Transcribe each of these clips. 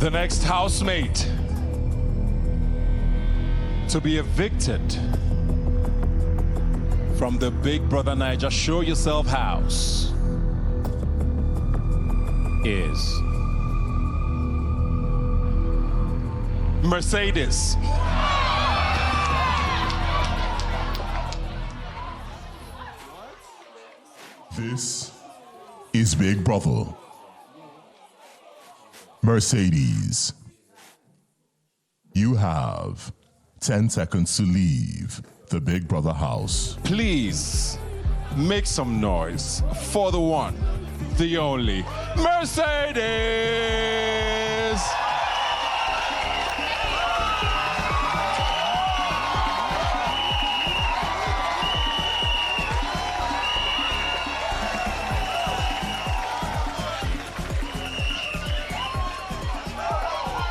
The next housemate to be evicted from the Big Brother Naija Show Ya Sef house is Mercedes. This is Big Brother. Mercedes, you have 10 seconds to leave the Big Brother house. Please make some noise for the one, the only, Mercedes!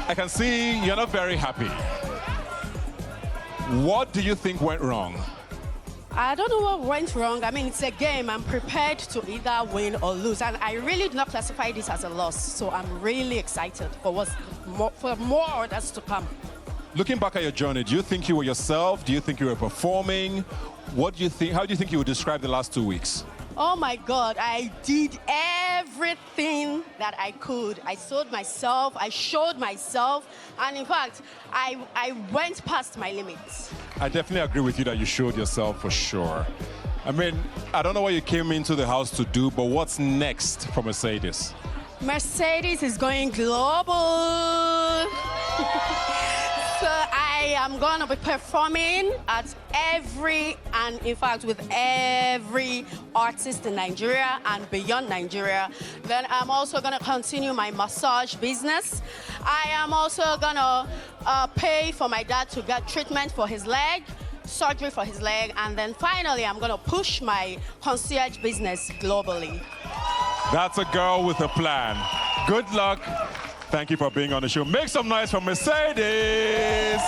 I can see you're not very happy. What do you think went wrong? I don't know what went wrong. I mean, it's a game. I'm prepared to either win or lose. And I really do not classify this as a loss. So I'm really excited for more orders to come. Looking back at your journey, do you think you were yourself? Do you think you were performing? What do you think? How do you think you would describe the last 2 weeks? Oh my God, I did everything that I could. I sold myself, I showed myself, and in fact, I went past my limits. I definitely agree with you that you showed yourself for sure. I mean, I don't know what you came into the house to do, but what's next for Mercedes? Mercedes is going global. So I am going to be performing at with every artist in Nigeria and beyond Nigeria. Then I'm also going to continue my massage business. I am also going to pay for my dad to get treatment for his leg, surgery for his leg, and then finally I'm going to push my concierge business globally. That's a girl with a plan. Good luck. Thank you for being on the show. Make some noise for Mercedes.